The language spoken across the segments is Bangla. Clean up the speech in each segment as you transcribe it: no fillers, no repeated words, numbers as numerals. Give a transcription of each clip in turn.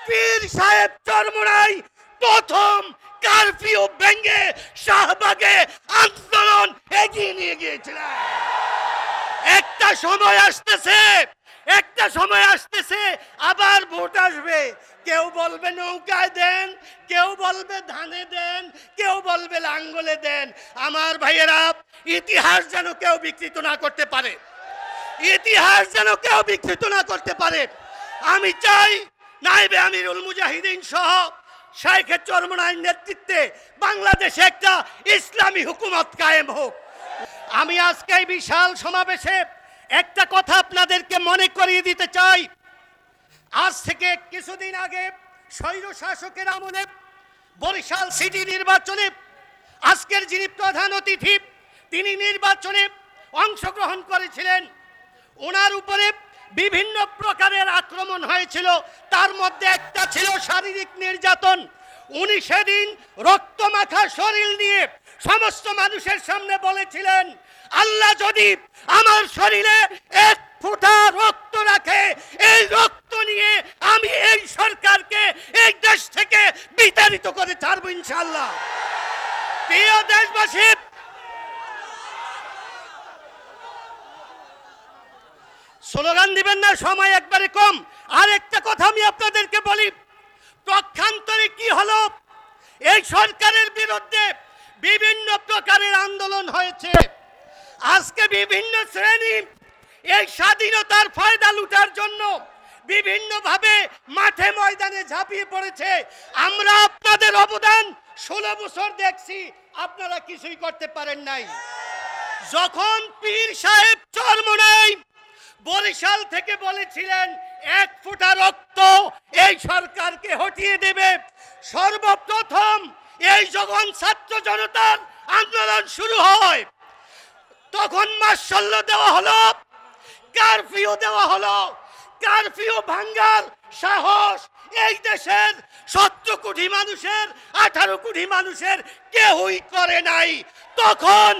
পীর সাহেব চরমোনাই প্রথম কারফিউ ভেঙে শাহবাগে আন্দোলন এগিয়ে নিয়ে গিয়েছিলেন। একটা সময় আসতেছে আবার ভোট আসবে, কেউ বলবে নৌকায় দেন, কেউ বলবে ধানে দেন, কেউ বলবে লাঙ্গলে দেন। আমার ভাইয়েরা, ইতিহাস যেন কেউ বিকৃত না করতে পারে, ইতিহাস যেন কেউ বিকৃত না করতে পারে। আমি চাই নায়েবে আমিরুল মুজাহিদিন সহ শাইখে চরমোনাইর নেতৃত্বে বাংলাদেশে একটা ইসলামী হুকুমত কায়েম হোক। আমি আজকে এই বিশাল সমাবেশে একটা কথা আপনাদেরকে মনে করিয়ে দিতে চাই। আজ থেকে কিছুদিন আগে স্বৈর শাসকের আমলে বরিশাল সিটি নির্বাচনে আজকের যিনি প্রধান অতিথি তিনি নির্বাচনে অংশগ্রহণ করেছিলেন, ওনার উপরে বিভিন্ন প্রকারের আক্রমণ হয়েছিল, তার মধ্যে একটা ছিল শারীরিক নির্যাতন। উনি সেদিন রক্তমাখা শরীর নিয়ে সমস্ত মানুষের সামনে বলেছিলেন, আল্লাহ যদি আমার শরীরে এক ফোঁটা রক্ত রাখে, এই রক্ত নিয়ে আমি এই সরকারকে এই দেশ থেকে বিতাড়িত করে ছাড়বো ইনশাআল্লাহ। প্রিয় দেশবাসী, স্লোগান দিবেন না, সময় একবারে কম। আর একটা কথা আমি আপনাদেরকে বলি, পক্ষান্তরে কি হলো, এই সরকারের বিরুদ্ধে বিভিন্ন প্রকারের আন্দোলন হয়েছে। আজকে বিভিন্ন শ্রেণী এই স্বাধীনতার ফায়দা লুটার জন্য বিভিন্নভাবে মাঠে ময়দানে ঝাঁপিয়ে পড়েছে। আমরা আপনাদের অবদান 16 বছর দেখছি, আপনারা কিছুই করতে পারেন নাই। যখন পীর সাহেব চরমোনাই বরিশাল থেকে বলেছিলেন এক ফোঁটা রক্ত এই সরকারকে হটিয়ে দেবে, সর্বপ্রথম এই যখন ছাত্র জনতার আন্দোলন শুরু হয় তখন মার্শাল দেওয়া হলো, কারফিউ দেওয়া হলো। কারফিউ ভাঙ্গার সাহস এই দেশের 17 কোটি মানুষের 18 কোটি মানুষের কেউই করে নাই। তখন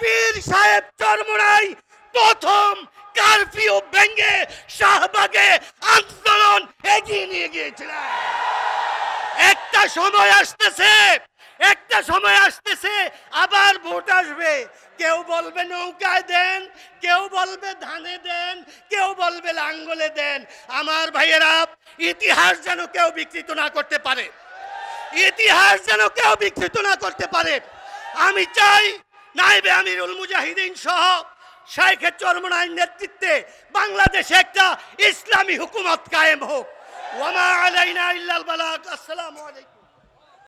পীর সাহেব চরমোনাই প্রথম কারফিউ ভেঙে শাহবাগে আন্দোলন এগিয়ে নিয়ে গিয়েছিলেন। একটা সময় আসতেছে আবার ভোট আসবে, কেউ বলবে নৌকায় দেন, কেউ বলবে ধানে দেন, কেউ বলবে লাঙ্গলে দেন। আমার ভাইয়েরা, ইতিহাস যেন কেউ বিকৃত না করতে পারে, ইতিহাস যেন কেউ বিকৃত না করতে পারে। আমি চাই নায়েবে আমিরুল মুজাহিদিন সহ শাইখে চরমোনাইর নেতৃত্বে বাংলাদেশে একটা ইসলামী হুকুমত কায়েম হোক। ওয়া মা আলাইনা ইল্লাল বালাগ। আসসালামু আলাইকুম।